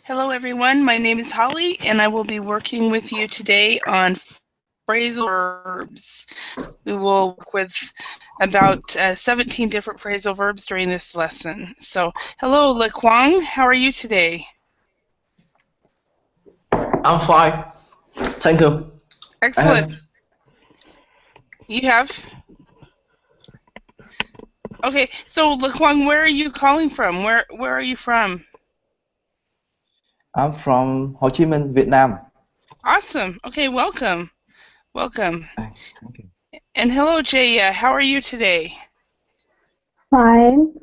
Hello, everyone. My name is Holly, and I will be working with you today on phrasal verbs. We will work with about 17 different phrasal verbs during this lesson. So, hello, Le Quang. How are you today? I'm fine. Thank you. Excellent. You have? Okay, so Le Quang, where are you calling from? Where are you from? I'm from Ho Chi Minh, Vietnam. Awesome. Okay, welcome. Welcome. Thank you. And hello, Jaya. How are you today? Fine.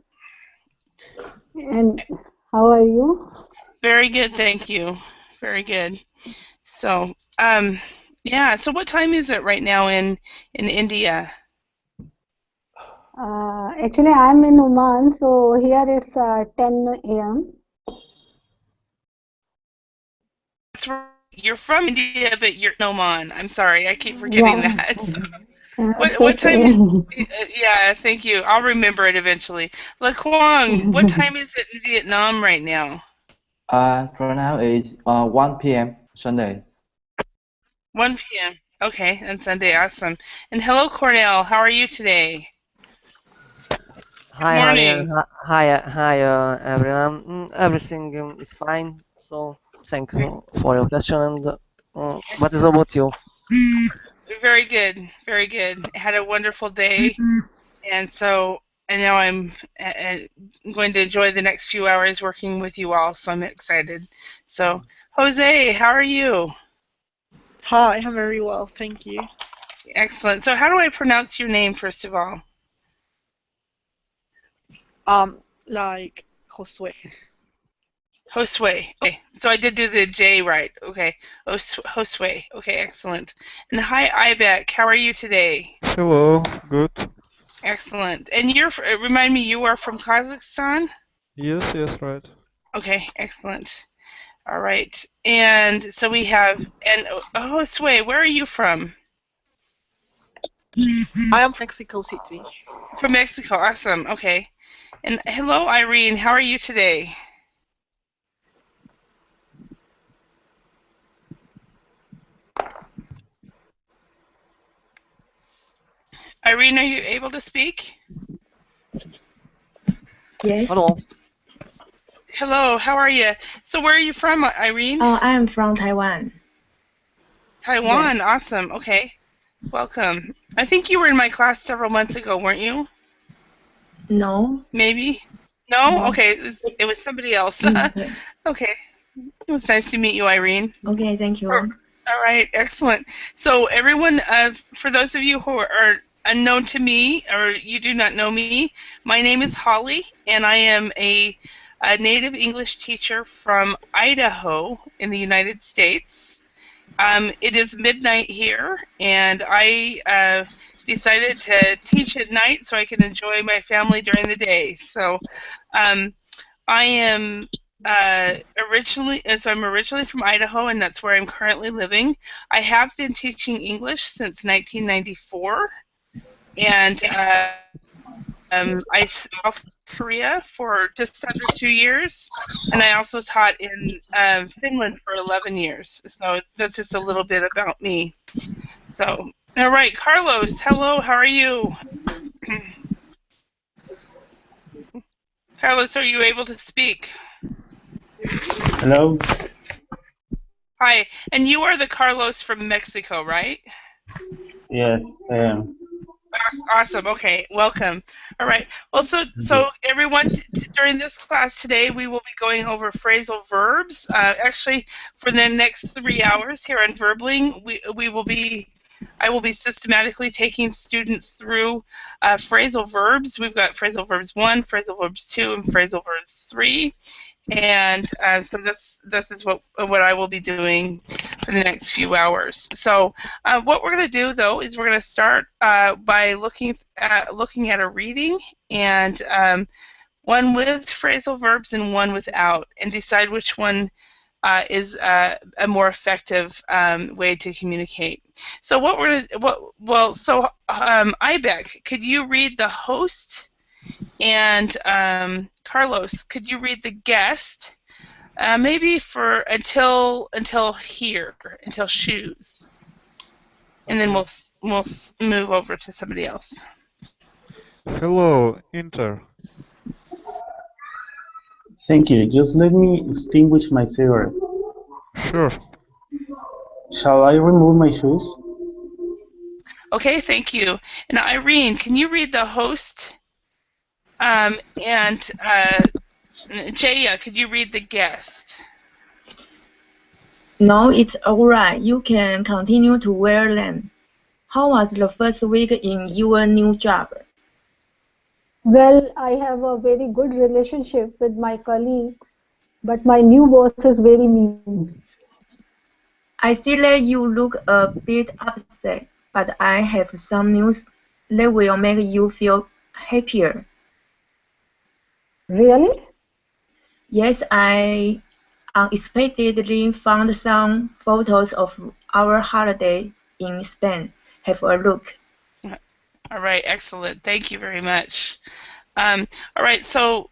And how are you? Very good, thank you. Very good. So, yeah. So, what time is it right now in India? Actually, I'm in Oman, so here it's 10 a.m. That's right. You're from India, but you're in Oman. I'm sorry, I keep forgetting Yeah, that. it's What time? okay. Yeah, thank you. I'll remember it eventually. Le Quang, what time is it in Vietnam right now? Right now is 1 p.m. Sunday. 1 p.m. Okay, on Sunday. Awesome. And hello, Cornell. How are you today? Good Hi, Holly, morning. and hi, everyone. Everything is fine. So, thank you for your question. And what is about you? Very good. Very good. Had a wonderful day. And so I know I'm going to enjoy the next few hours working with you all, so I'm excited. So, Jose, how are you? Hi, I'm very well, thank you. Excellent. So, how do I pronounce your name, first of all? Like Josue. Josue. Okay, so I did do the J right. Okay, Josue. Okay, excellent. And hi, Ibeck. How are you today? Hello, good. Excellent. And remind me, you are from Kazakhstan? Yes, right. Okay, excellent. All right. And so we have, and Josue, where are you from? I am from Mexico City. From Mexico. Awesome. Okay. And hello, Irene. How are you today? Irene, are you able to speak? Yes. Hello. Hello, how are you? So where are you from, Irene? I am from Taiwan. Taiwan. Yes. Awesome. Okay. Welcome. I think you were in my class several months ago, weren't you? No. Maybe? No? No. Okay, it was somebody else. Okay. Okay. It was nice to meet you, Irene. Okay, thank you. All right, excellent. So everyone, for those of you who are unknown to me or you do not know me, my name is Holly, and I am a native English teacher from Idaho in the United States. It is midnight here, and I decided to teach at night so I can enjoy my family during the day. So I am I'm originally from Idaho, and that's where I'm currently living. I have been teaching English since 1994, and I South Korea for just under 2 years, and I also taught in Finland for 11 years. So that's just a little bit about me. So, all right, Carlos, hello, how are you? Carlos, are you able to speak? Hello. Hi, and you are the Carlos from Mexico, right? Yes, I am. Awesome. Okay, welcome. All right. Well, so everyone, during this class today, we will be going over phrasal verbs. Actually, for the next 3 hours here on Verbling, I will be systematically taking students through phrasal verbs. We've got phrasal verbs 1, phrasal verbs 2, and phrasal verbs 3. And so this is what I will be doing for the next few hours. So what we're going to do, though, is we're going to start by looking at a reading, and one with phrasal verbs and one without, and decide which one is a more effective way to communicate. So Ibeck, could you read the host? And Carlos, could you read the guest? maybe for until here, until shoes, and then we'll move over to somebody else. Hello, Inter. Thank you. Just let me extinguish my cigarette. Sure. Shall I remove my shoes? Okay, thank you. Now, Irene, can you read the host? And Jaya, could you read the guest? No, it's alright. You can continue to wear them. How was the first week in your new job? Well, I have a very good relationship with my colleagues, but my new boss is very mean. I see that you look a bit upset, but I have some news that will make you feel happier. Really? Yes, I unexpectedly found some photos of our holiday in Spain. Have a look. All right, excellent. Thank you very much. All right, so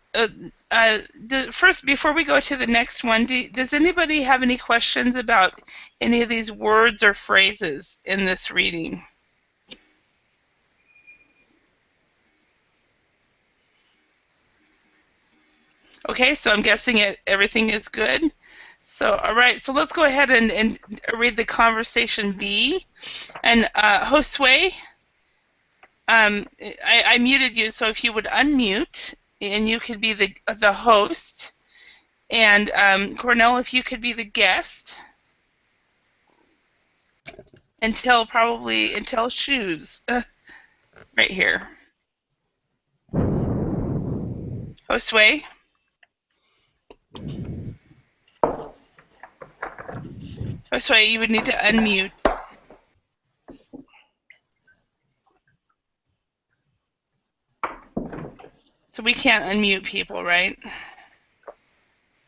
first, before we go to the next one, does anybody have any questions about any of these words or phrases in this reading? Okay, so I'm guessing everything is good. So, all right, so let's go ahead and read the conversation B. And Josue, I muted you, so if you would unmute, and you could be the host, and Cornell, if you could be the guest, until shoes, right here. Josue. Josue, you would need to unmute. So we can't unmute people, right?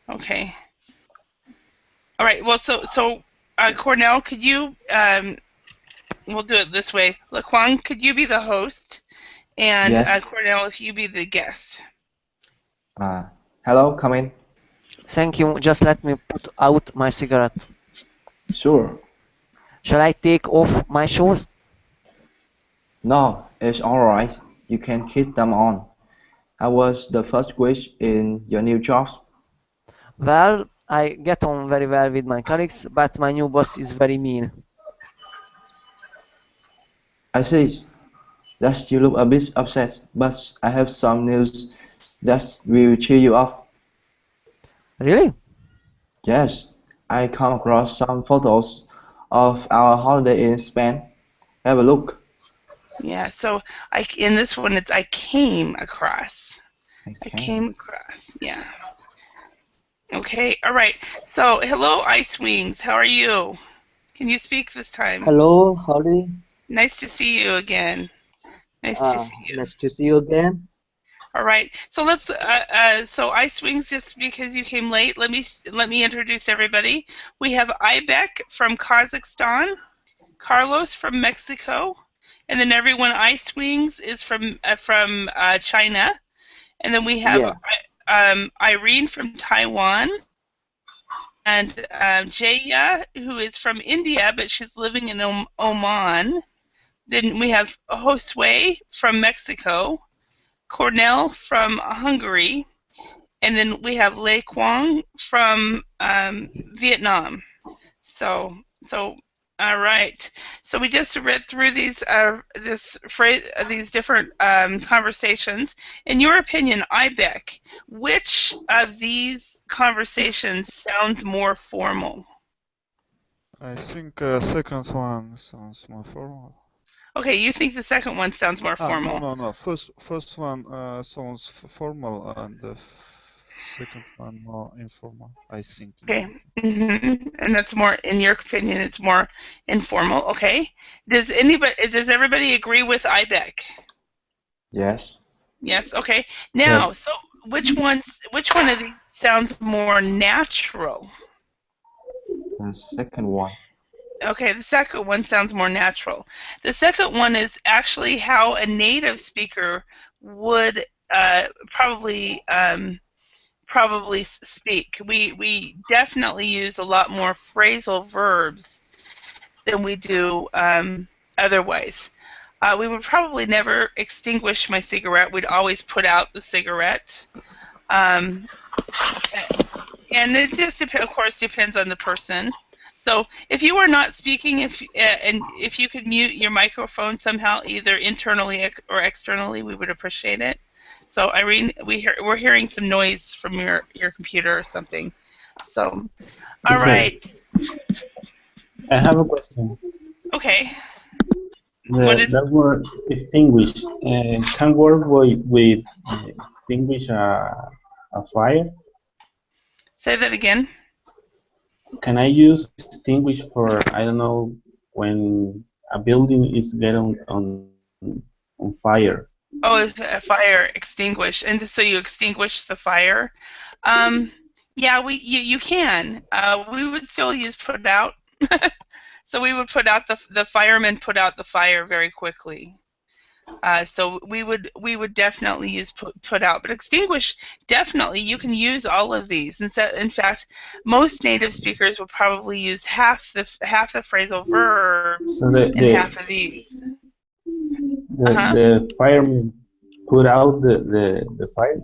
Okay. All right. Well, so Cornell, could you? We'll do it this way. Laquan, could you be the host, and Yes. Cornell, if you be the guest. Hello, come in. Thank you. Just let me put out my cigarette. Sure. Shall I take off my shoes? No, it's alright. You can keep them on. How was the first week in your new job? Well, I get on very well with my colleagues, but my new boss is very mean. I see that you look a bit upset, but I have some news that will cheer you up. Really? Yes, I come across some photos of our holiday in Spain. Have a look. Yeah. So in this one, it's I came across. I Okay. came across. Yeah. Okay. All right. So hello, Ice Wings. How are you? Can you speak this time? Hello, Holly. Nice to see you again. Nice to see you. Nice to see you again. All right. So let's. So Ice Wings, just because you came late, let me introduce everybody. We have Ibek from Kazakhstan, Carlos from Mexico, and then everyone Ice Wings is from China, and then we have Irene from Taiwan, and Jaya, who is from India, but she's living in Oman. Then we have Josue from Mexico, Cornell from Hungary, and then we have Lei Quang from Vietnam. So all right. So we just read through these these different conversations. In your opinion, Ibek, which of these conversations sounds more formal? I think second one sounds more formal. Okay, you think the second one sounds more formal. No. First one sounds formal, and the second one more informal, I think. Okay. And that's more, in your opinion, it's more informal. Okay. Does everybody agree with Ibek? Yes. Yes. Okay. Now, so which one of these sounds more natural? The second one. Okay, the second one sounds more natural. The second one is actually how a native speaker would probably probably speak. We definitely use a lot more phrasal verbs than we do otherwise. We would probably never extinguish my cigarette. We'd always put out the cigarette. Um, and it just, of course, depends on the person. So if you are not speaking, and if you could mute your microphone somehow, either internally or externally, we would appreciate it. So Irene, we're hearing some noise from your computer or something. So, all right. I have a question. Okay. What is That word extinguish can work with extinguish a fire? Say that again. Can I use extinguish for, I don't know, when a building is getting on fire? Oh, it's a fire extinguish, and so you extinguish the fire. Yeah, you can. We would still use put out. So we would put out the firemen put out the fire very quickly. So we would definitely use put out, but extinguish, definitely you can use all of these. And so, in fact, most native speakers will probably use half the phrasal verbs So and half of these. The firemen put out the fire?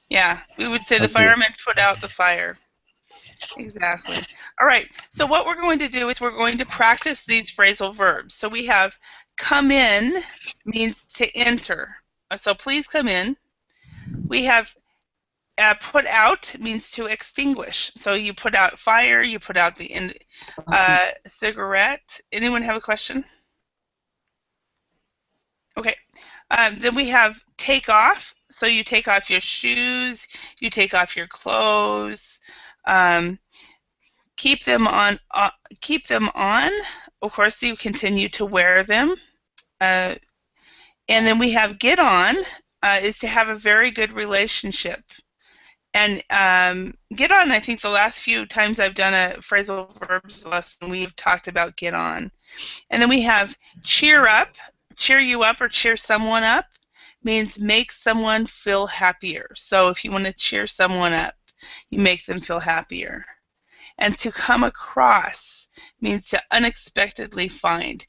Yeah, we would say the firemen put out the fire. Exactly. All right, so what we're going to do is we're going to practice these phrasal verbs. So we have come in means to enter. So please come in. We have put out means to extinguish. So you put out fire, you put out the cigarette. Anyone have a question? Okay. Then we have take off. So you take off your shoes, you take off your clothes. Keep them on. Of course, you continue to wear them. And then we have get on is to have a very good relationship. And get on, I think the last few times I've done a phrasal verbs lesson, we've talked about get on. And then we have cheer up. Cheer you up or cheer someone up means make someone feel happier. So if you want to cheer someone up, you make them feel happier. And to come across means to unexpectedly find.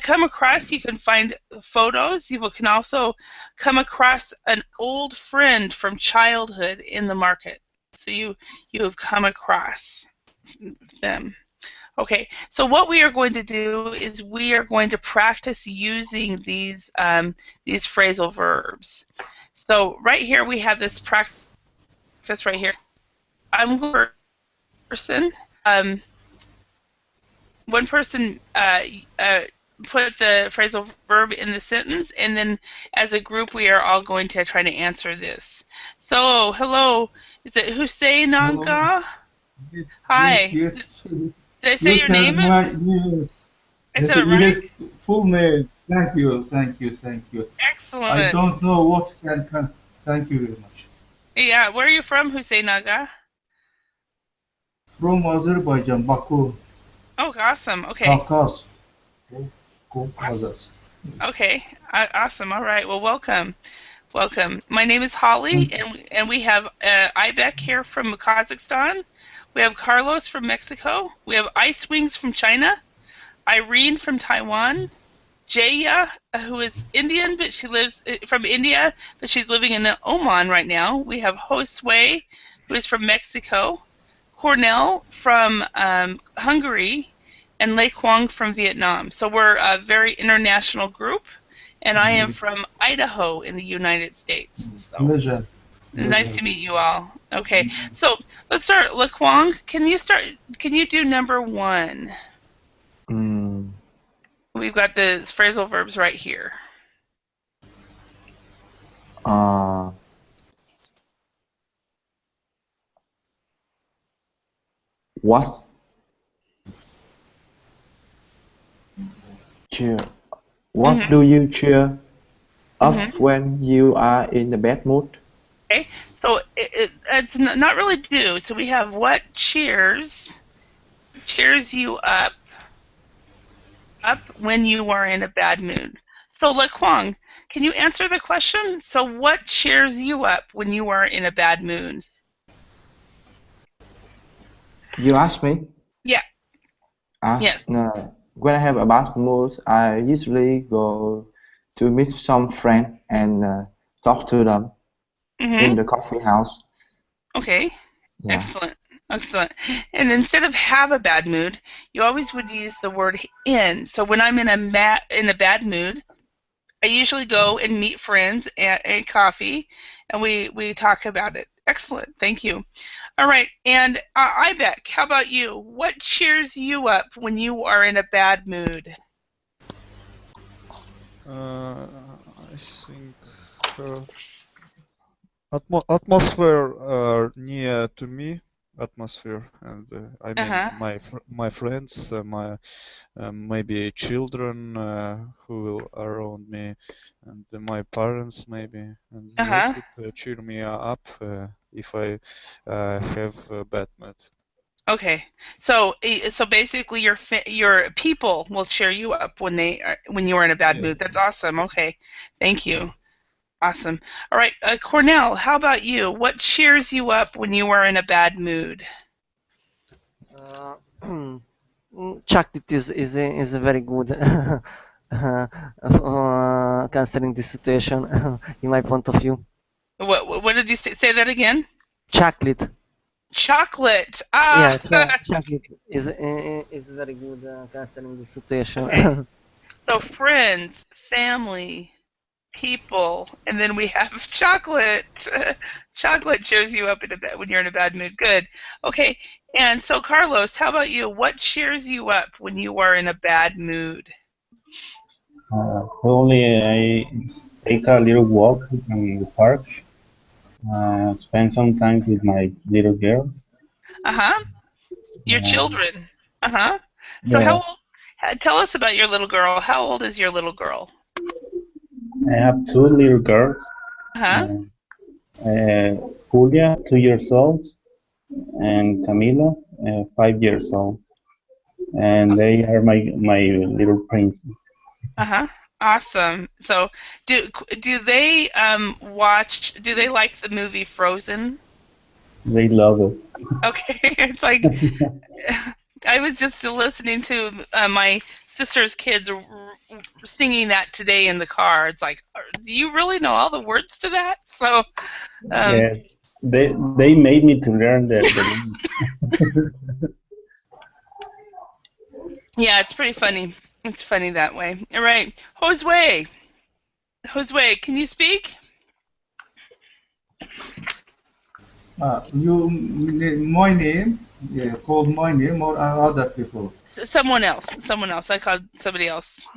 Come across, you can find photos. You can also come across an old friend from childhood in the market. So you have come across them. Okay, so what we are going to do is we are going to practice using these phrasal verbs. So right here we have this practice right here. I'm going to person. One person put the phrasal verb in the sentence, and then as a group we are all going to try to answer this. So, hello, is it Hussein Naga? Hi. Yes. Did I say your name? I said it right? Yes, full name. Thank you. Excellent. I don't know what can. Thank you very much. Yeah, where are you from, Hussein Naga? From Azerbaijan, Baku. Oh, awesome. Okay. Kafkas. Okay, awesome. All right. Well, welcome. My name is Holly, and we have Ibek here from Kazakhstan. We have Carlos from Mexico. We have Ice Wings from China. Irene from Taiwan. Jaya, who is Indian, but she lives from India, but she's living in Oman right now. We have Josue, who is from Mexico. Cornell from Hungary, and Lei Kwong from Vietnam. So we're a very international group, and I am from Idaho in the United States. So nice to meet you all. Okay, so let's start. Lei Kwong, can you do number 1? We've got the phrasal verbs right here. What? Cheer. What do you cheer up when you are in a bad mood? Okay, so it's not really do. So we have what cheers you up when you are in a bad mood. So Lei Kwong, Can you answer the question? So what cheers you up when you are in a bad mood? You ask me? Yeah. Yes. No. When I have a bad mood, I usually go to meet some friend and talk to them in Mm-hmm. the coffee house. Okay. Yeah. Excellent. Excellent. And instead of have a bad mood, you always would use the word in. So when I'm in a bad mood, I usually go and meet friends at coffee, and we talk about it. Excellent. Thank you. All right. And Ibec, how about you? What cheers you up when you are in a bad mood? I think atmosphere near to me. Atmosphere, and I mean Uh-huh. my friends, my maybe children who will around me, and my parents maybe, and they Uh-huh. could cheer me up if I have a bad mood. Okay. So basically your people will cheer you up when you are in a bad Yes. mood. That's awesome. Okay. Thank you. Awesome. All right, Cornell, how about you? What cheers you up when you are in a bad mood? Uh, chocolate is very good considering the situation in my point of view. What did you say? Say that again? Chocolate, Chocolate. Ah. yeah, chocolate is very good considering the Okay. situation. So friends, family, people, and then we have chocolate. Chocolate cheers you up when you're in a bad mood. Good. Okay. And so Carlos, how about you? What cheers you up when you are in a bad mood? Probably I take a little walk in the park, spend some time with my little girls. Uh-huh. Your Uh, children. Uh-huh. So yeah, tell us about your little girl. How old is your little girl? I have two little girls. Uh-huh. Uh, Julia, 2 years old, and Camila, 5 years old, and they are my little princes. Uh-huh. Awesome. So do they do they like the movie Frozen? They love it. Okay. It's like I was just listening to my sister's kids singing that today in the car. It's like, do you really know all the words to that? So, um, Yes, they made me to learn the yeah, it's pretty funny. It's funny that way. All right, Josue. Josue, can you speak? My name, yeah, called my name or other people. Someone else. Someone else. I called somebody else.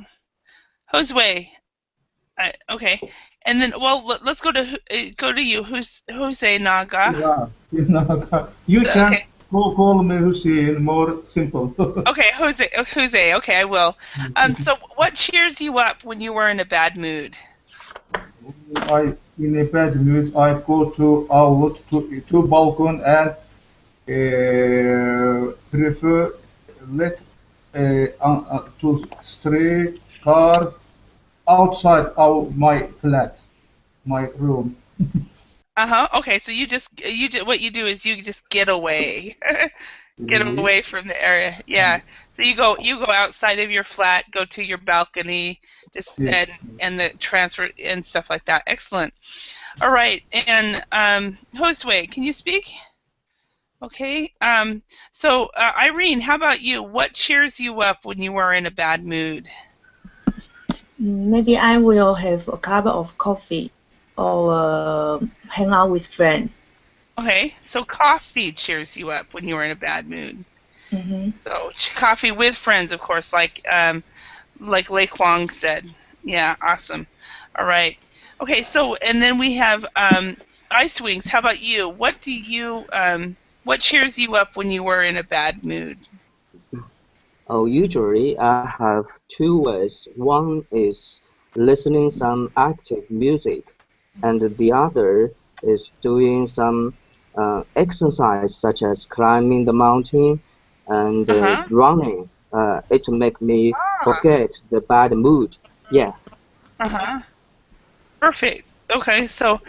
Josue. Okay, and then let's go to you. Who's Jose Naga? Yeah, you can Okay. call me Hussein, more simple. Okay, Jose. Okay, I will. So what cheers you up when you were in a bad mood? In a bad mood, I go to balcony and prefer let to stray cars outside of my flat, my room. Uh-huh. Okay, so what you do is you just get away. Get Really? away from the area. Yeah. So you go outside of your flat, go to your balcony, just Yes. and the transfer and stuff like that. Excellent. All right. And Josue, can you speak? Okay. So Irene, how about you? What cheers you up when you are in a bad mood? Maybe I will have a cup of coffee or hang out with friends. Okay. So coffee cheers you up when you are in a bad mood. Mm-hmm. So coffee with friends, of course, like Lei Kwang said. Yeah, awesome. All right. Okay, so and then we have Ice Wings. How about you? What cheers you up when you were in a bad mood? Oh, usually I have two ways. One is listening some active music, and the other is doing some exercise such as climbing the mountain and Uh-huh. running. It make me Ah. forget the bad mood. Yeah. Uh-huh. Perfect. Okay, so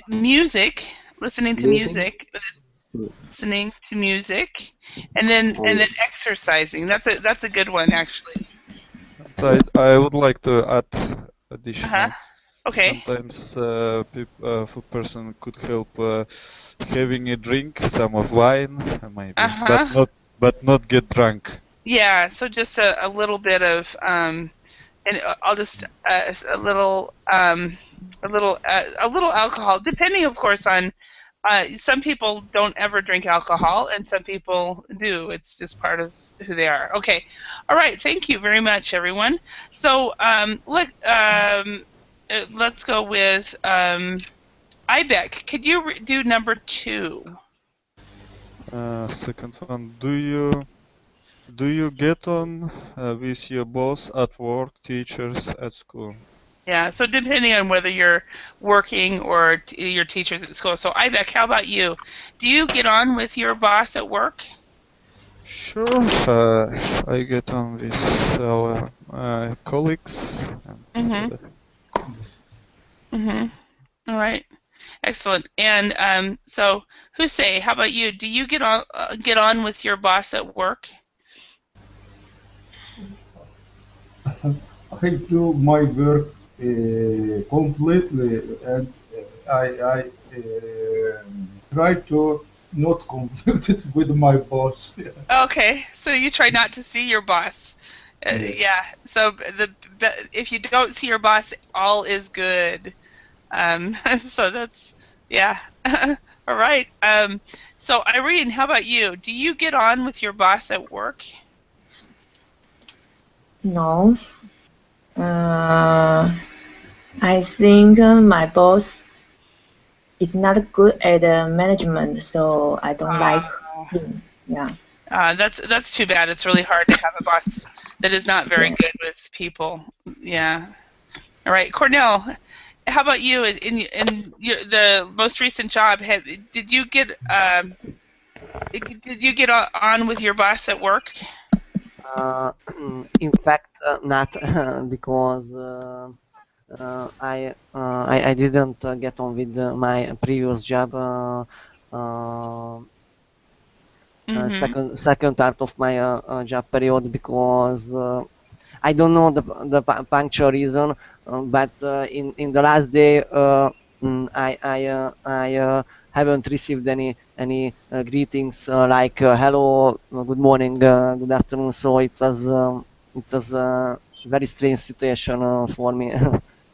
music, listening to Music. music, and then And exercising. That's a good one actually. I would like to add Uh-huh. additional. Okay. Sometimes food person could help having a drink, some of wine, maybe, Uh-huh. but not get drunk. Yeah, so just a little bit of and I'll just a little alcohol, depending of course on some people don't ever drink alcohol and some people do. It's just part of who they are. Okay. All right. Thank you very much, everyone. So let's go with Ibec. Could you do number 2? Second one, do you get on with your boss at work, teachers at school? Yeah, so depending on whether you're working or your teachers at school. So Ibec, how about you? Do you get on with your boss at work? Sure, I get on with our colleagues Mm-hmm. and Mm-hmm. All right. Excellent. And so Hussein, how about you? Do you get on with your boss at work? I do my work completely, and I try to not conflict it with my boss. Okay, so you try not to see your boss. Yeah. Yeah. So if you don't see your boss, all is good. So that's yeah. All right. So Irene, how about you? Do you get on with your boss at work? No. I think my boss is not good at management, so I don't like him. Yeah. That's too bad. It's really hard to have a boss that is not very Yeah. good with people. Yeah. All right, Cornell. How about you? The most recent job, did you get on with your boss at work? In fact, not because I didn't get on with my previous job. Mm-hmm. Second part of my job period because I don't know the punctual reason, but in the last day I haven't received any greetings like hello, good morning, good afternoon. So it was a very strange situation for me.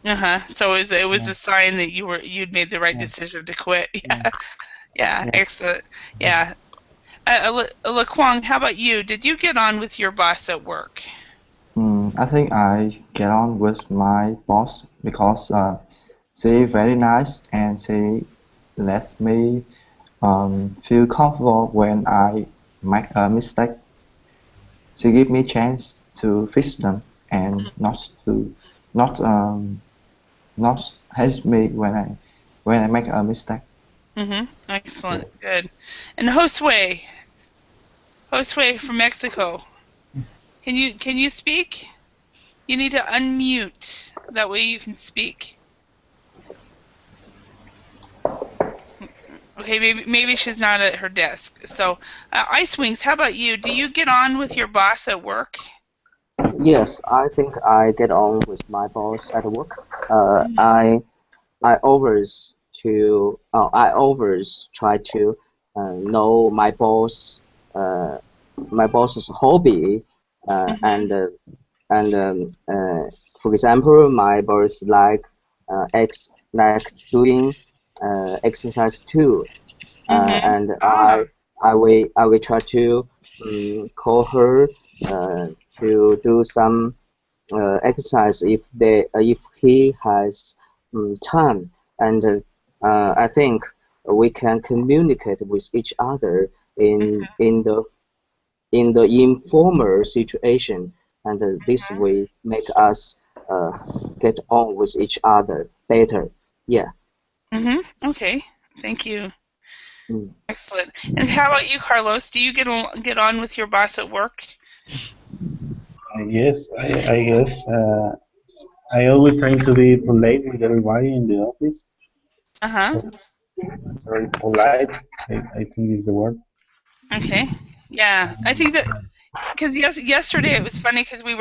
Uh-huh. So it was Yeah, a sign that you'd made the right yeah, decision to quit. yeah, Yeah. Yeah. yes. Excellent. Yeah. Laquang, how about you? Did you get on with your boss at work? I think I get on with my boss because she very nice and she lets me feel comfortable when I make a mistake. She give me chance to fix them and not not hate me when I make a mistake. Mm-hmm. Yeah. Excellent. Good. And Josue from Mexico. Can you speak? You need to unmute. That way you can speak. Okay, maybe she's not at her desk. So, Ice Wings, how about you? Do you get on with your boss at work? yes, I think I get on with my boss at work. Mm-hmm. I always try to know uh, my boss's hobby, Mm-hmm. for example, my boss like doing exercise too, Mm-hmm. and Ah. I will try to call her to do some exercise if he has time, and I think we can communicate with each other in the informal situation, and this way make us uh, get on with each other better. Yeah. Mm-hmm. Okay. Thank you. Mm. Excellent. And how about you, Carlos? Do you get on with your boss at work? Yes, I guess. I always trying to be polite with everybody in the office. Uh-huh. Sorry, polite. I think is the word. Okay. Yeah. I think that because yesterday it was funny because we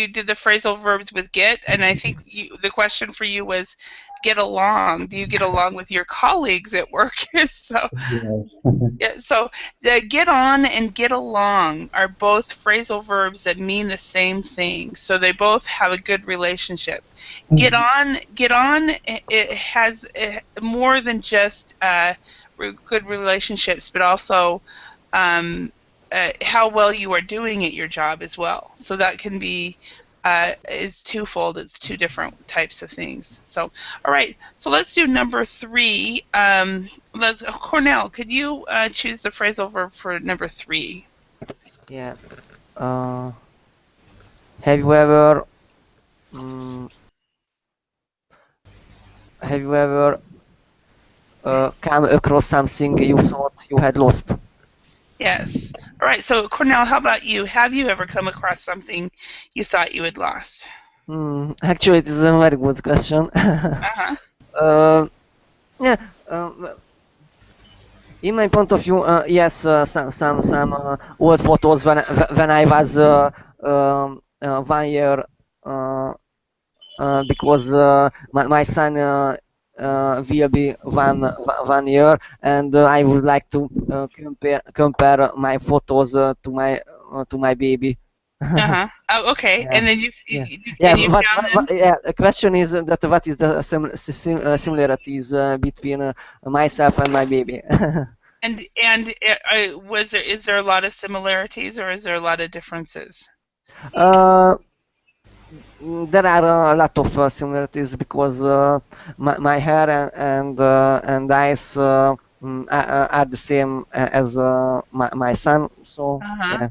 did the phrasal verbs with get, and I think the question for you was get along. Do you get along with your colleagues at work? So Yes. yeah, so get on and get along are both phrasal verbs that mean the same thing. So they both have a good relationship. Get on, it has more than just good relationships, but also how well you are doing at your job as well. So that can be is twofold. It's two different types of things. So, all right. So let's do number 3. Cornell, could you choose the phrasal verb for number 3? Yeah. Uh, have you ever mm, have you ever come across something you thought you had lost? Yes. All right. So Cornell, how about you? Have you ever come across something you thought you had lost? Actually, it is a very good question. Uh-huh. Yeah. In my point of view, yes, some old photos when I was 1 year, because my son will be 1 year, and I would like to compare my photos to my baby. Uh-huh. Oh, okay. Yeah, And then yeah, and you found them? yeah. The question is that what is the similarities between myself and my baby? And is there a lot of similarities or is there a lot of differences? uh, there are a lot of similarities because my hair and eyes are the same as my son. So Uh-huh. yeah,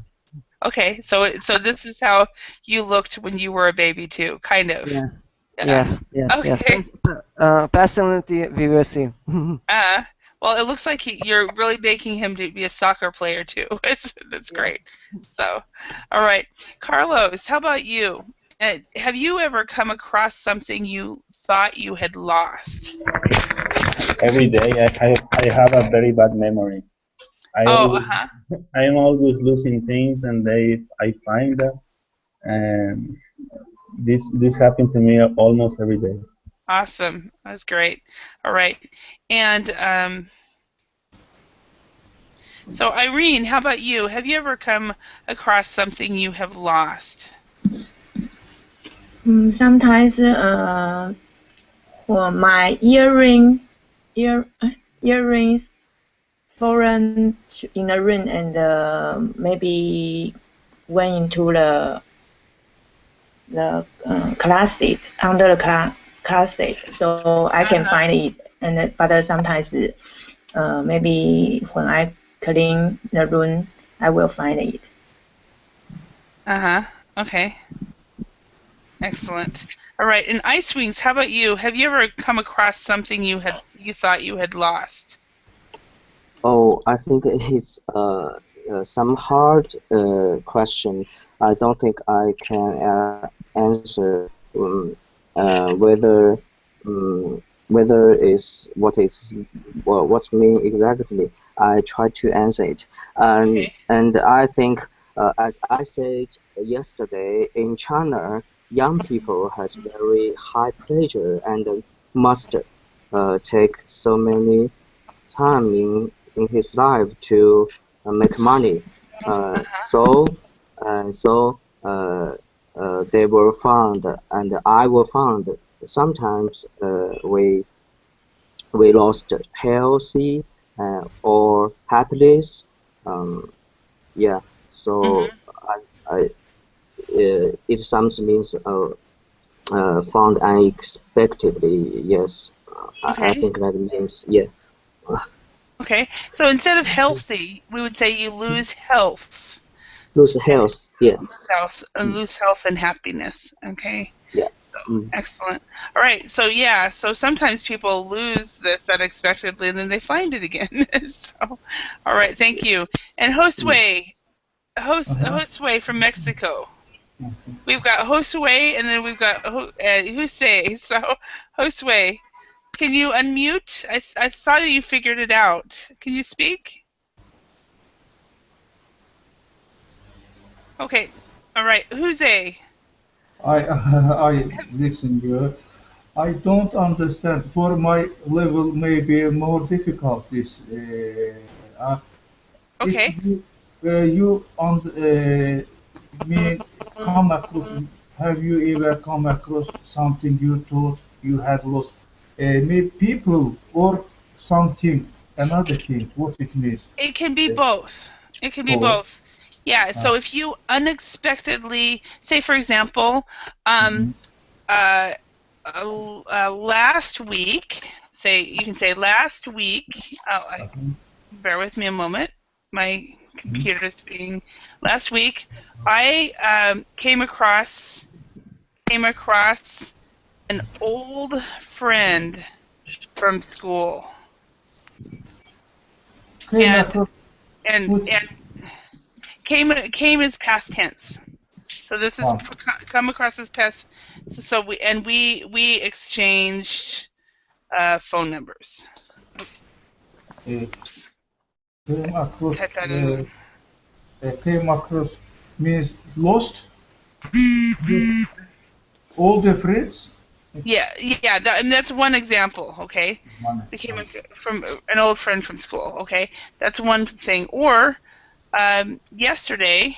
Okay. So this is how you looked when you were a baby too, kind of. yes, Yeah. yes. Okay. Personality, we will see. Uh, well, it looks like you're really making him to be a soccer player too. That's great. So, all right, Carlos, how about you? Have you ever come across something you thought you had lost? Every day I have a very bad memory. I Oh, always uh-huh. I am always losing things, and I find them, and this happens to me almost every day. Awesome. That's great. All right, and so Irene, how about you? Have you ever come across something you have lost? Sometimes for my earrings fallen in the rain and maybe went into the closet under the closet, so I can Uh-huh. find it. And but sometimes maybe when I clean the room, I will find it. Uh-huh. Okay. Excellent. All right, and Ice Wings, how about you? Have you ever come across something you thought you had lost? Oh, I think it's some hard question. I don't think I can answer whether whether is what is well, what's mean exactly. I try to answer it, Okay. and I think as I said yesterday, in China, young people has very high pressure and must take so many time in his life to make money. So so they were found, and I were found. Sometimes we lost healthy or happiness. Um, yeah. So Mm-hmm. it sometimes means found unexpectedly. Yes. I Okay. think that means yeah. Okay. So instead of healthy, we would say you lose health. Lose health. Yeah. Lose health and happiness. Okay. Yeah. So Mm. excellent. All right. So yeah. So sometimes people lose this unexpectedly, and then they find it again. So, all right. Thank you. And Mm. Josue, Uh-huh. Josue from Mexico. We've got Josue, and then we've got Husei. So, Josue, can you unmute? I saw you figured it out. Can you speak? Okay. All right. Husei. I listen you. I don't understand. For my level, maybe more difficult is. If Okay. you on mean come across, have you ever come across something you thought you had lost? Maybe people or something, another thing. What it means? It can be Uh, both. It can be or both. Yeah. So if you unexpectedly, say for example, mhm, uh, last week, you can say last week. Bear with me a moment. My mhm, computer's being. Last week, I came across an old friend from school, came and across and with and came as past tense. So this is uh, come across as past. So we exchanged phone numbers. Oops. came across Type that in. came across means lost all the friends. Yeah. And that's one example. Okay, Money. became from an old friend from school. Okay, that's one thing. Or yesterday,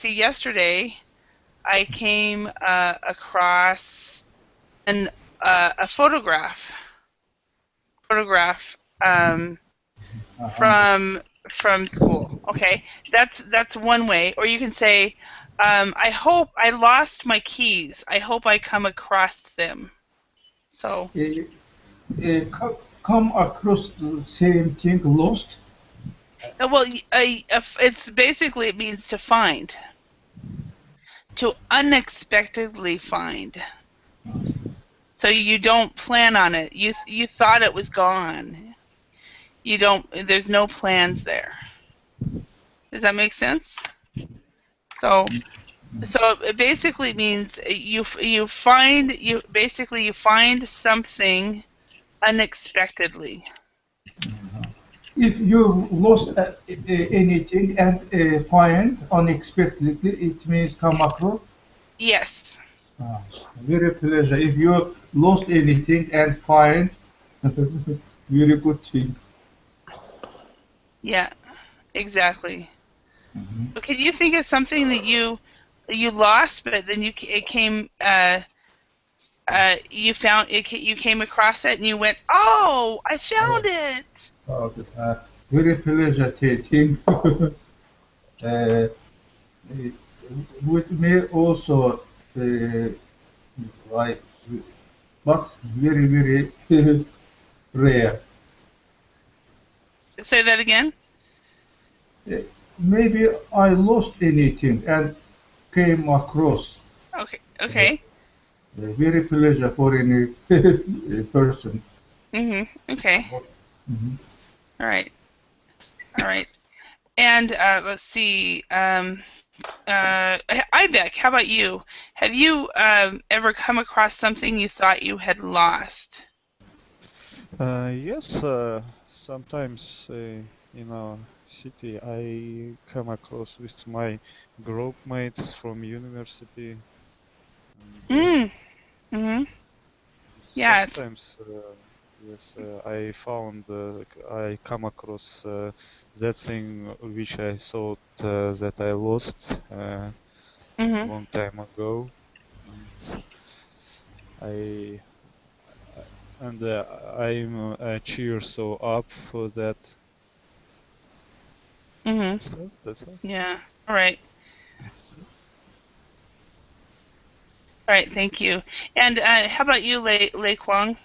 yesterday I came across a photograph Understand. from school. Okay, that's one way. Or you can say, I hope I lost my keys. I hope I come across them. So Come across the same thing lost. well, it's basically it means to find, to unexpectedly find. So you don't plan on it. You thought it was gone. You don't. There's no plans there. Does that make sense? So it basically means you find something unexpectedly. If you lost anything and find unexpectedly, it means come across. Yes. Ah, very pleasure. If you lost anything and find, very good thing. Yeah. Exactly. But can you think of something that you lost, but then it came you found it you came across it and you went, oh, I found it. Okay. Very pleasure thing. uh, with me also, like, but very rare. Say that again. Uh, Maybe I lost anything and came across. Okay. Okay. Very pleasure for any person. Okay. Mhm. All right. All right. And let's see. Ibec, how about you? Have you ever come across something you thought you had lost? Yes, sometimes in our city I come across with my group mates from university, and Mm. Mm-hmm. Yes. sometimes yes, I come across that thing which I thought that I lost Mm-hmm. long time ago, and I and I'm cheer so up for that. Mm-hmm. That's all. Yeah. All right. All right. Thank you. And how about you, Lei Kwang?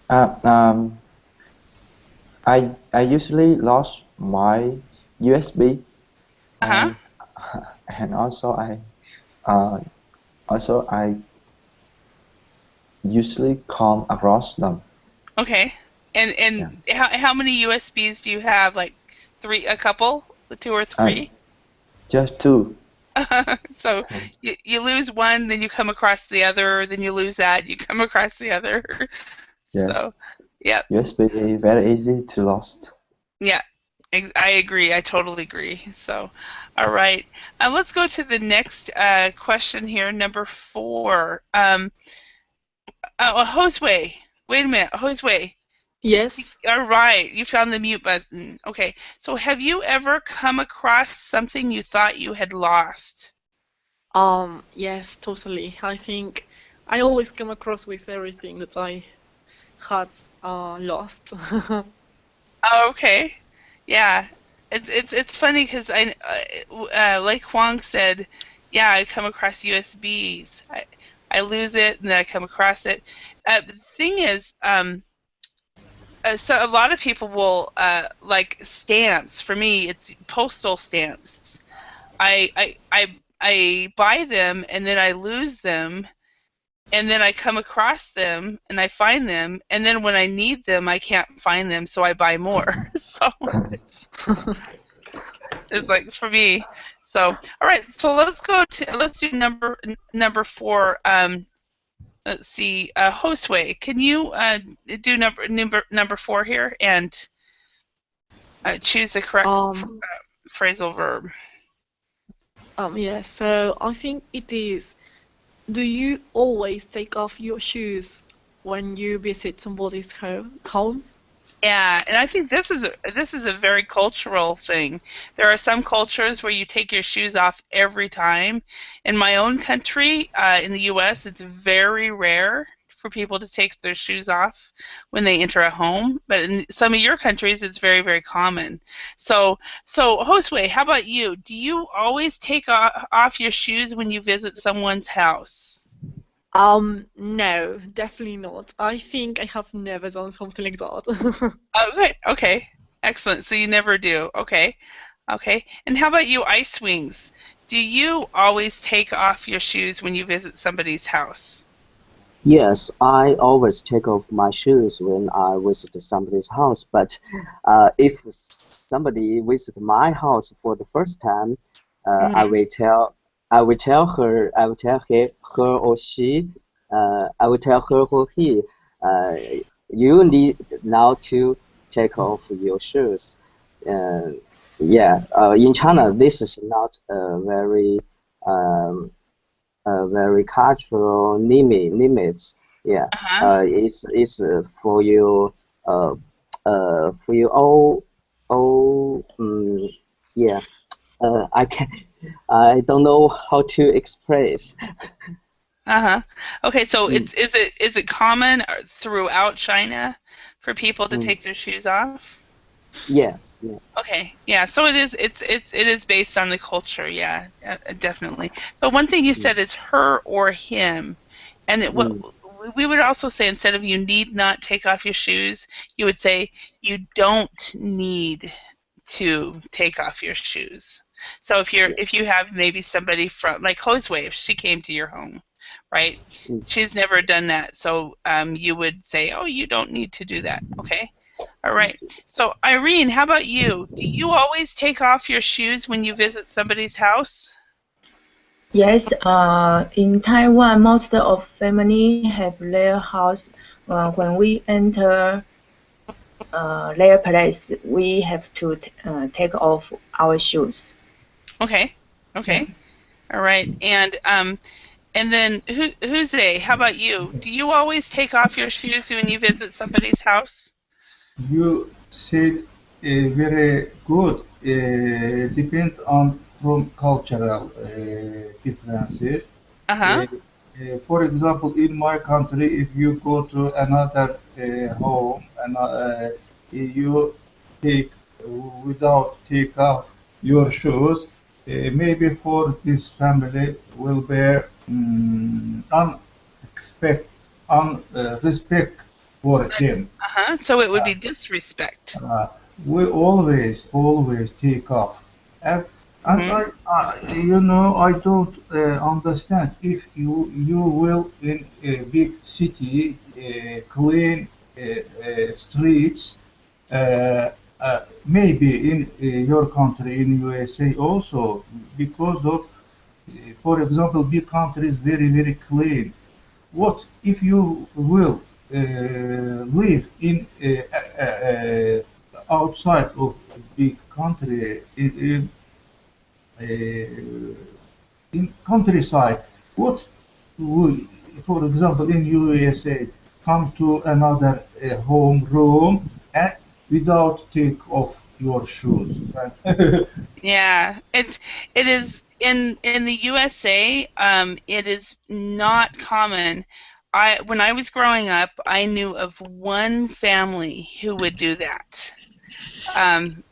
Uh, um, I usually lost my USB, Uh-huh. and and uh, also I usually come across them. Okay. And Yeah, how many USBs do you have? Like three, a couple, two or uh, three? Just two. So you lose one, then you come across the other, then you lose that, you come across the other. Yes. So, yeah, USB very easy to lost. yeah, I agree. I totally agree. So, all right, let's go to the next question here, number 4. Josue, wait a minute, Josue. Yes. All right, you found the mute button. Okay, so have you ever come across something you thought you had lost? Yes, totally. I think I always come across with everything that I had lost. Oh, okay. Yeah. It's funny because like Huang said, yeah, I come across USBs. I lose it and then I come across it. The thing is, so a lot of people will like stamps. For me, it's postal stamps. I buy them and then I lose them, and then I come across them and I find them, and then when I need them I can't find them, so I buy more. So it's like for me. So all right, so let's do number 4. Let's see, Josue, can you do number 4 here and choose the correct phrasal verb? Yes, so I think it is. Do you always take off your shoes when you visit somebody's home? Yeah, and I think this is a very cultural thing. There are some cultures where you take your shoes off every time. In my own country, in the U.S., it's very rare for people to take their shoes off when they enter a home. But in some of your countries, it's very, very common. So Josue, how about you? Do you always take off your shoes when you visit someone's house? No, definitely not. I think I have never done something like that. Okay, excellent. So you never do. Okay. And how about you, Ice Wings? Do you always take off your shoes when you visit somebody's house? Yes, I always take off my shoes when I visit somebody's house. But if somebody visit my house for the first time, I will tell her, her or she, I will tell her or he, uh, you need now to take off your shoes. In China, this is not a um, very cultural limits. Yeah, Uh-huh. it's for you all yeah. I don't know how to express. Uh-huh. Okay, so Mm, is it common throughout China for people to mm, take their shoes off? yeah, yeah, Okay, yeah. So it is based on the culture. Yeah, definitely. So one thing you mm, said is her or him, and what mm, we would also say, instead of you need not take off your shoes, you would say you don't need to take off your shoes. So yeah, if you have maybe somebody from like Josue, if she came to your home, right? mm, She's never done that, so you would say, oh, you don't need to do that. Okay. All right. So, Irene, how about you? Do you always take off your shoes when you visit somebody's house? Yes, in Taiwan, most of family have their house. When we enter their place, we have to take off our shoes. Okay. Yeah. Okay. All right. And then Jose, how about you? Do you always take off your shoes when you visit somebody's house? You said very good. Depend on from cultural differences. Uh-huh. For example, in my country, if you go to another home and you take without take off your shoes, maybe for this family will bear unexpect, respect for them. Uh-huh. So it would be disrespect. Uh, we always take off. And, and Mm-hmm. I don't understand if you will in a big city clean streets uh, maybe in your country, in USA also, because of, for example, big country is very, very clean. What if you will live in outside of big country in countryside? What we, for example, in USA, come to another home room and without take off your shoes? Yeah, it is in the USA. It is not common. When I was growing up, I knew of one family who would do that. And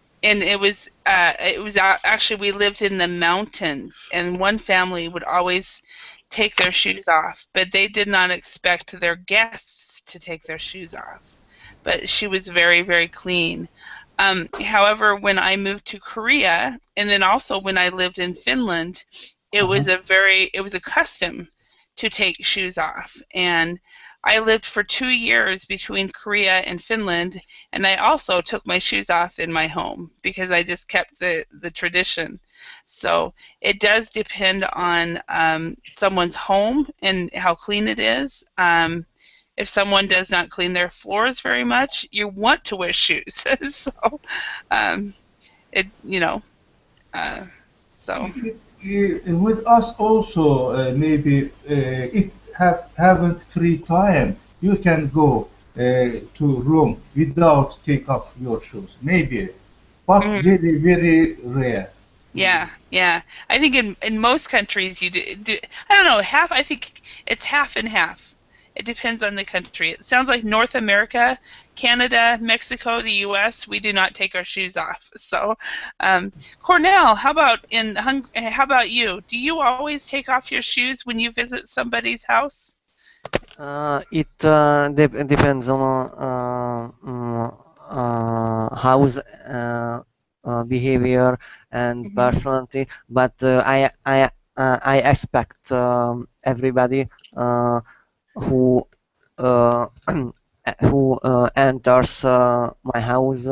actually, we lived in the mountains, and one family would always take their shoes off, but they did not expect their guests to take their shoes off. But she was very, very clean. However, when I moved to Korea, and then also when I lived in Finland, it was a custom to take shoes off. And I lived for 2 years between Korea and Finland, and I also took my shoes off in my home because I just kept the tradition. So it does depend on someone's home and how clean it is. If someone does not clean their floors very much, you want to wear shoes. So, it you know, so. With us also, maybe if haven't free time, you can go to room without take off your shoes. Maybe, but Mhm. very, very rare. Yeah, yeah. I think in most countries you do. I don't know. I think it's half and half. It depends on the country. It sounds like North America, Canada, Mexico, the U.S. We do not take our shoes off. So, Cornell, how about you? Do you always take off your shoes when you visit somebody's house? It depends on house behavior and Mhm. personality, but I expect everybody who uh, who enters my house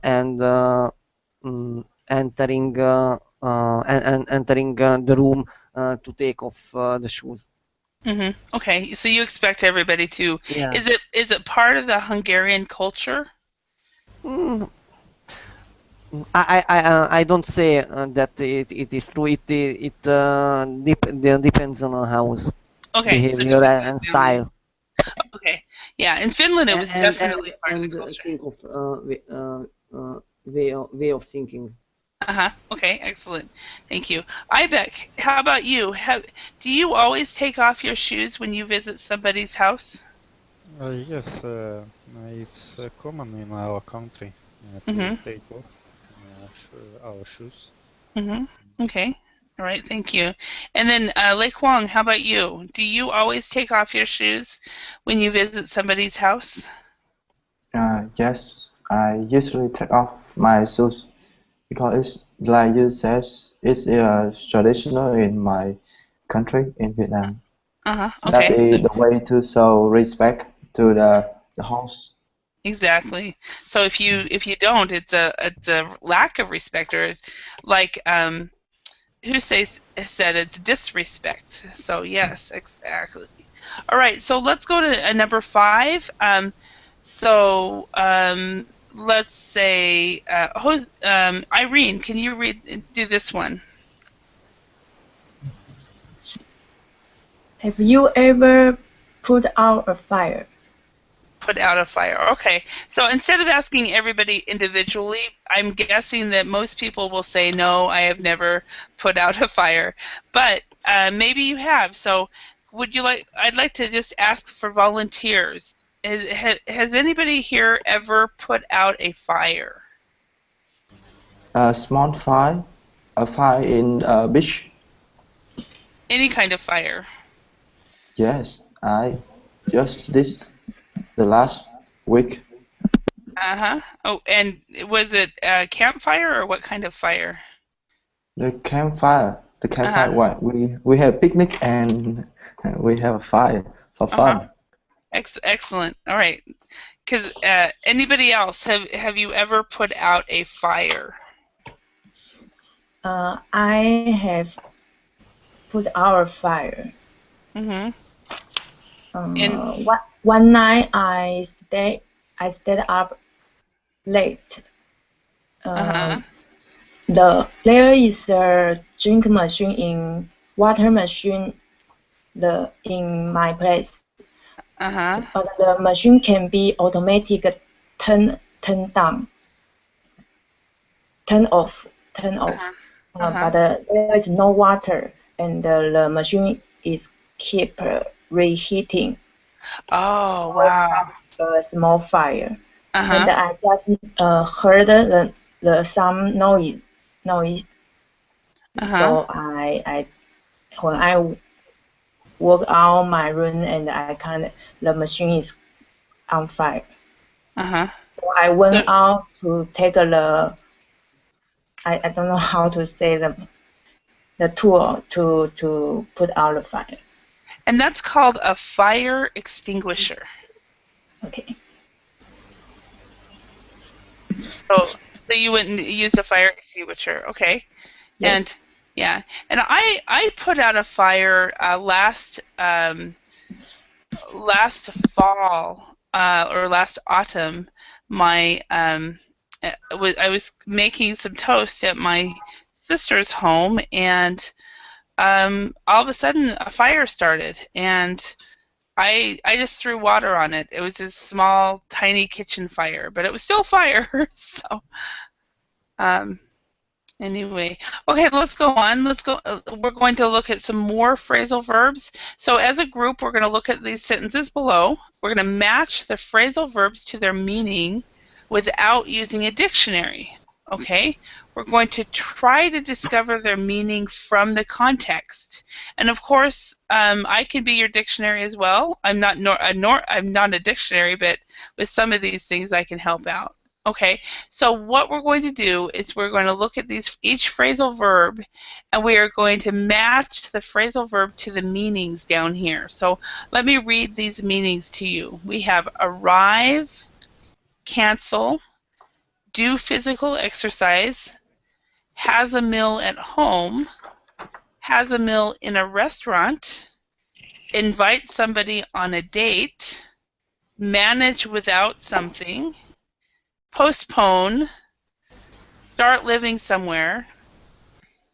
and entering and entering the room to take off the shoes. Okay, so you expect everybody to. Yeah. Is it part of the Hungarian culture? Mm, I don't say that it is true. It depends on a house Okay, so it behavior depends on and the family. style. Okay, yeah. In Finland, it and was and definitely and, part of the and culture. think of way of thinking. Uh-huh. Okay, excellent. Thank you. Ibec, how about you? Do you always take off your shoes when you visit somebody's house? Yes, it's common in our country to Mm-hmm. take off our shoes. Mm-hmm. Okay. All right, thank you. And then Lei Kwong, how about you? Do you always take off your shoes when you visit somebody's house? Yes, I usually take off my shoes because it's like you said, it's traditional in my country, in Vietnam. Uh-huh. That Okay. is the way to show respect to the host. Exactly. So if you don't, it's a lack of respect, or like who said it's disrespect. So yes, exactly. All right, so let's go to number 5. So let's say Irene, can you do this one? Have you ever put out a fire? Put out a fire. Okay. So instead of asking everybody individually, I'm guessing that most people will say, no, I have never put out a fire. But maybe you have. So I'd like to just ask for volunteers. Has anybody here ever put out a fire? A small fire, a fire in a beach. Any kind of fire? Yes, I just this the last week. Uh-huh. Oh, and was it a campfire or what kind of fire? The campfire, the campfire. Uh-huh. What we have picnic and we have a fire for Uh-huh. fun. Excellent. All right. Because anybody else, have you ever put out a fire? I have put out a fire. Mm-hmm. One night I stayed up late. There is a drink machine in water machine in my place. But the machine can be automatic turn down, turn off. But there is no water, and the machine is keep reheating. Oh, so wow. I have a small fire, and I just heard some noise. So when I walk out my room and the machine is on fire. So I went out to take I don't know how to say the tool to put out the fire. And that's called a fire extinguisher. Okay. So you went and used a fire extinguisher, okay? Yes. And I put out a fire last fall or last autumn. I was making some toast at my sister's home, and all of a sudden a fire started, and I just threw water on it. It was this small, tiny kitchen fire, but it was still fire. So, anyway, okay, let's go on. We're going to look at some more phrasal verbs. So, as a group, we're going to look at these sentences below. We're going to match the phrasal verbs to their meaning without using a dictionary. Okay, we're going to try to discover their meaning from the context, and of course, I can be your dictionary as well. I'm not a dictionary, but with some of these things, I can help out. Okay, so what we're going to do is we're going to look at each phrasal verb, and we are going to match the phrasal verb to the meanings down here. So let me read these meanings to you. We have arrive, cancel, do physical exercise, has a meal at home, has a meal in a restaurant, invite somebody on a date, manage without something, postpone, start living somewhere,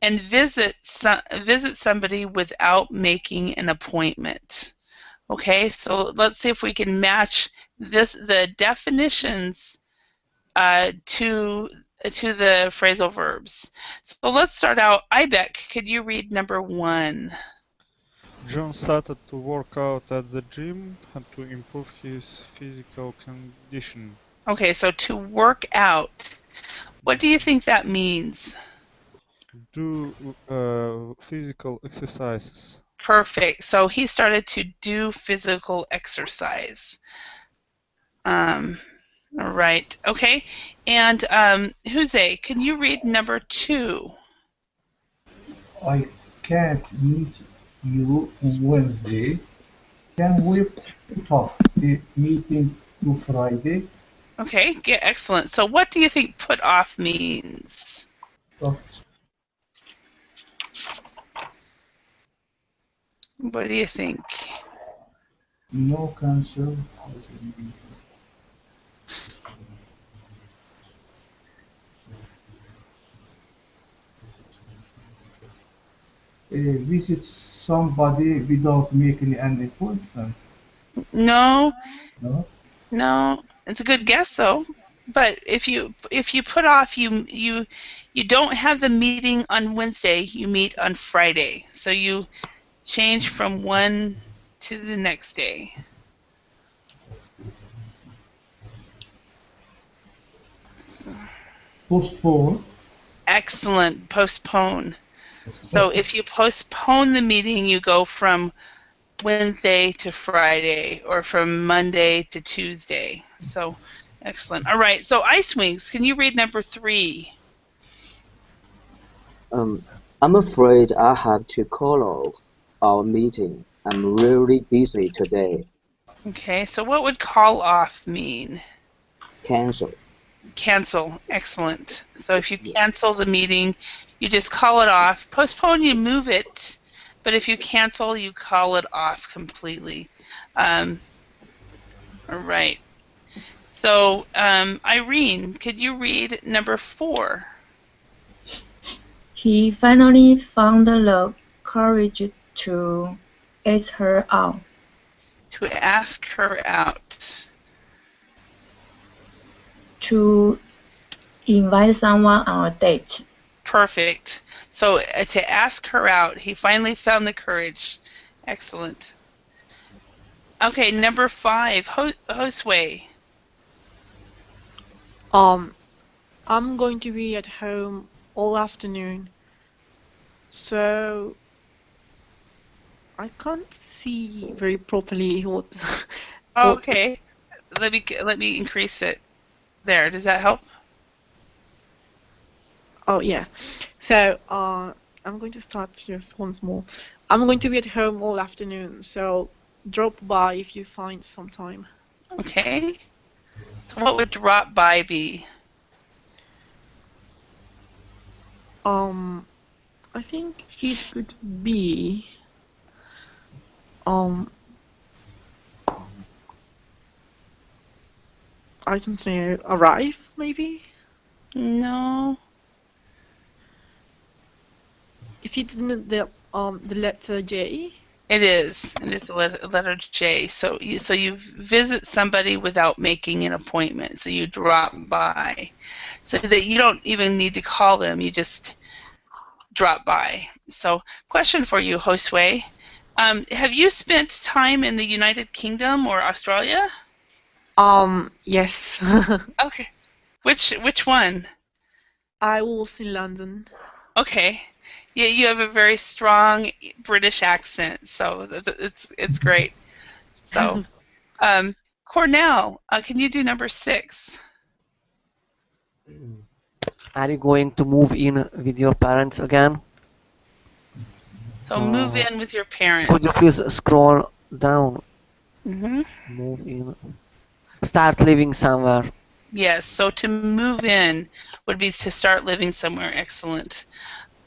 and visit somebody without making an appointment. Okay, so let's see if we can match the definitions to the phrasal verbs. So let's start out. Ibec, could you read number 1? John started to work out at the gym to improve his physical condition. Okay, so to work out. What do you think that means? Do physical exercises. Perfect. So he started to do physical exercise. All right. Okay. And Jose, can you read number 2? I can't meet you on Wednesday. Can we put off the meeting to Friday? Okay, excellent. So what do you think put off means? What do you think? No cancel. Visit somebody without making an appointment. No. No. No. It's a good guess though. But if you put off, you don't have the meeting on Wednesday, you meet on Friday. So you change from one to the next day. So. Postpone. Excellent. Postpone. So if you postpone the meeting, you go from Wednesday to Friday or from Monday to Tuesday. So excellent. All right. So Ice Wings, can you read number 3? I'm afraid I have to call off our meeting. I'm really busy today. Okay, so what would call off mean? Cancel. Cancel. Excellent. So if you cancel the meeting, you just call it off. Postpone, you move it, but if you cancel, you call it off completely. All right. So, Irene, could you read number 4? He finally found the courage to ask her out. To ask her out. To invite someone on a date. Perfect. So to ask her out, he finally found the courage. Excellent. Okay, number 5, Josue. I'm going to be at home all afternoon, so I can't see very properly what. Okay, let me increase it. There, does that help? Oh yeah. So I'm going to start just once more. I'm going to be at home all afternoon, so drop by if you find some time. Okay. So what would drop by be? I think it could be I don't know, arrive maybe? No. Is it the letter J? It is. It is the letter J. So you visit somebody without making an appointment. So you drop by, so that you don't even need to call them. You just drop by. So, question for you, Josue. Have you spent time in the United Kingdom or Australia? Yes. Okay. Which one? I was in London. Okay. Yeah, you have a very strong British accent, so it's great. So, Cornell, can you do number 6? Are you going to move in with your parents again? So move in with your parents. Could you please scroll down? Mm-hmm. Move in. Start living somewhere. Yes, so to move in would be to start living somewhere. Excellent.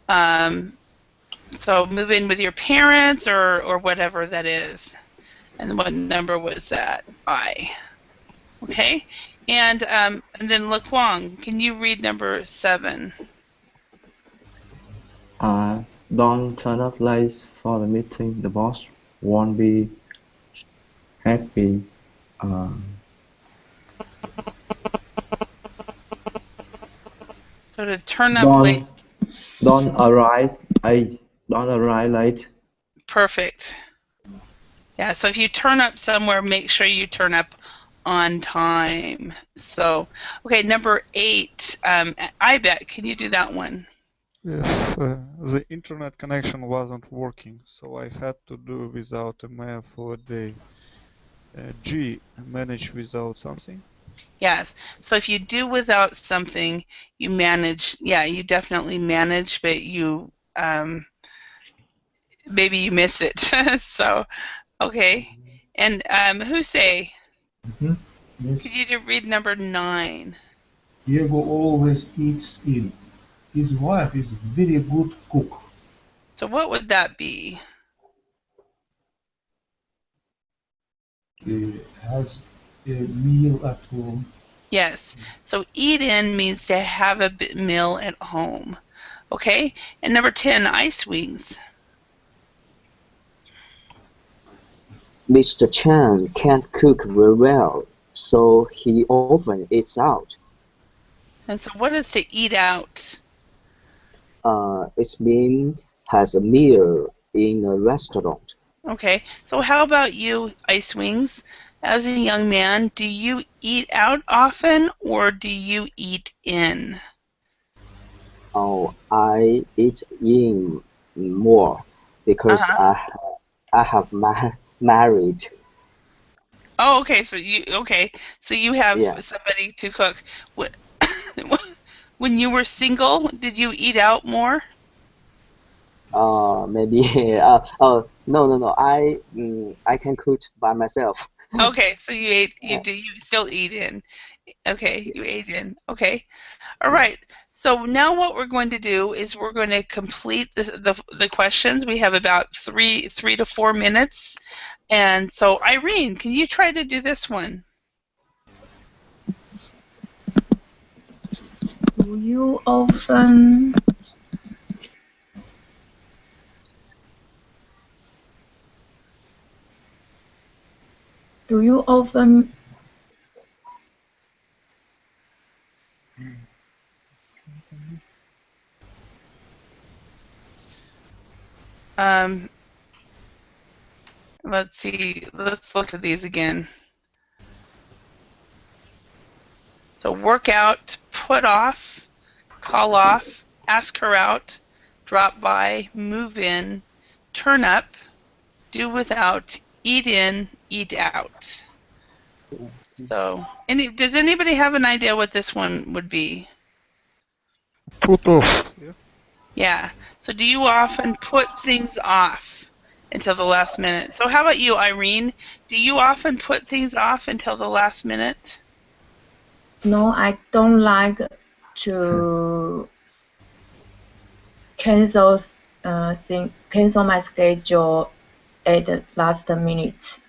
So move in with your parents or whatever that is. And what number was that? I. Okay. And then Laquang, can you read number 7? Don't turn up late for the meeting. The boss won't be happy. So to turn up late. Don't arrive. Don't arrive late. Perfect. Yeah, so if you turn up somewhere, make sure you turn up on time. So, okay, number 8, I bet, can you do that one? Yes, the internet connection wasn't working, so I had to do without a man for a day. G, manage without something? Yes. So if you do without something, you manage. Yeah, you definitely manage, but you maybe you miss it. So, okay. And Hussein, Yes. could you read number 9? Diego always eats in. His wife is very good cook. So what would that be? Has a meal at home. Yes. So eat in means to have a meal at home. Okay. And number 10, ice wings. Mr. Chan can't cook very well, so he often eats out. And so what is to eat out? It means has a meal in a restaurant. Okay, so how about you, Ice Wings? As a young man, do you eat out often or do you eat in? Oh, I eat in more because Uh-huh. I have married. Oh, okay, so you have Yeah. somebody to cook. When you were single, did you eat out more? Maybe. Oh no. I can cook by myself. Okay, so you ate. You still eat in. Okay, you ate in. Okay. All right. So now what we're going to do is we're going to complete the questions. We have about three to 4 minutes. And so Irene, can you try to do this one? Do you often do you often Let's see. Let's look at these again. So work out, put off, call off, ask her out, drop by, move in, turn up, do without, eat in, eat out. So, does anybody have an idea what this one would be? Put off. Yeah. Yeah. So do you often put things off until the last minute? So how about you, Irene? Do you often put things off until the last minute? No, I don't like to cancel cancel my schedule at the last minute.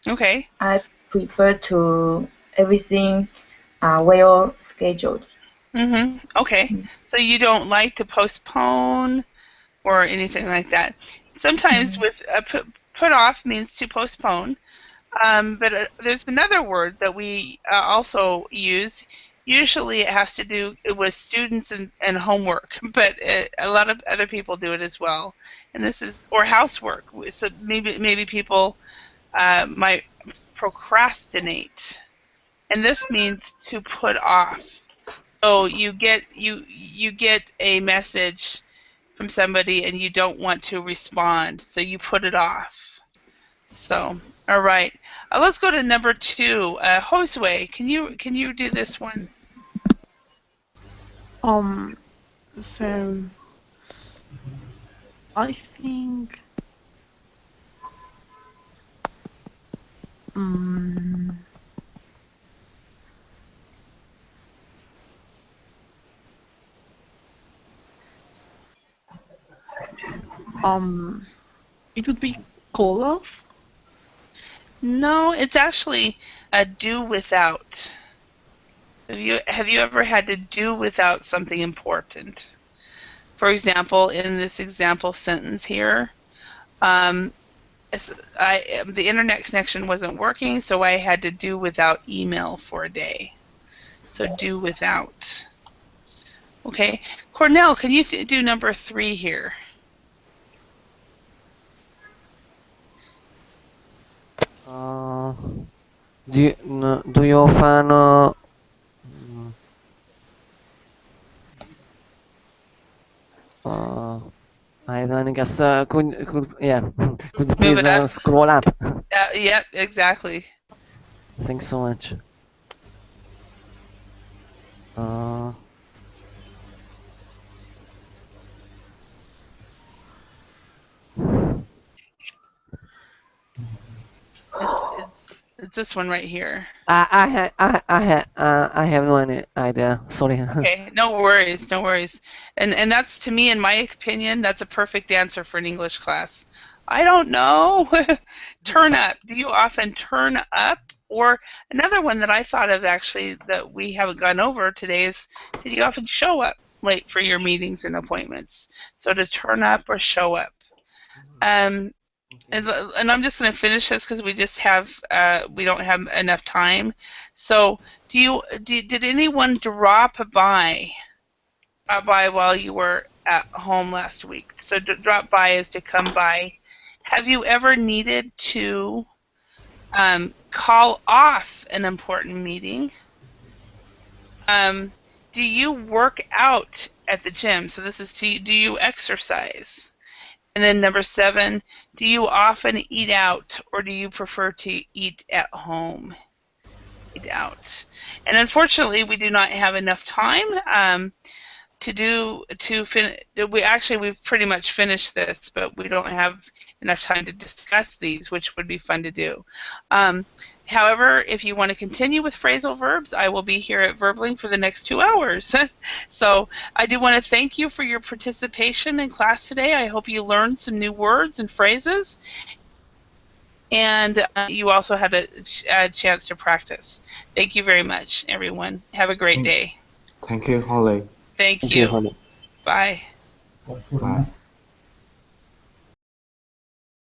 Okay. I prefer to everything well scheduled. Okay. So you don't like to postpone or anything like that. Sometimes with put off means to postpone. But there's another word that we also use. Usually it has to do with students and homework, but a lot of other people do it as well. And this is, or housework. So maybe people might procrastinate. And this means to put off. So you get a message from somebody and you don't want to respond, so you put it off. So, all right, let's go to number 2. Josue, can you do this one? So I think it would be call off. No, it's actually a do without. Have you ever had to do without something important? For example, in this example sentence here, the internet connection wasn't working, so I had to do without email for a day. So do without. Okay, Cornell, can you do number 3 here? Do you often I guess could you Move please it up. scroll up? Yep, exactly. Thanks so much. It's this one right here. I have no idea. Sorry. Okay, no worries, no worries. And that's, to me, in my opinion, that's a perfect answer for an English class. I don't know. Turn up. Do you often turn up? Or another one that I thought of actually that we haven't gone over today is, did you often show up late for your meetings and appointments? So to turn up or show up. And I'm just going to finish this because we just have we don't have enough time. So did anyone drop by while you were at home last week? So to drop by is to come by. Have you ever needed to call off an important meeting? Do you work out at the gym? So this is, do you exercise? And then number 7, do you often eat out or do you prefer to eat at home? Eat out. And unfortunately, we do not have enough time. we've pretty much finished this, but we don't have enough time to discuss these, which would be fun to do. However, if you want to continue with phrasal verbs, I will be here at Verbling for the next 2 hours. So I do want to thank you for your participation in class today. I hope you learned some new words and phrases, and you also had a chance to practice. Thank you very much, everyone. Have a great day. Thank you, Holly. Thank Thank you, you. Holly. Bye. Bye.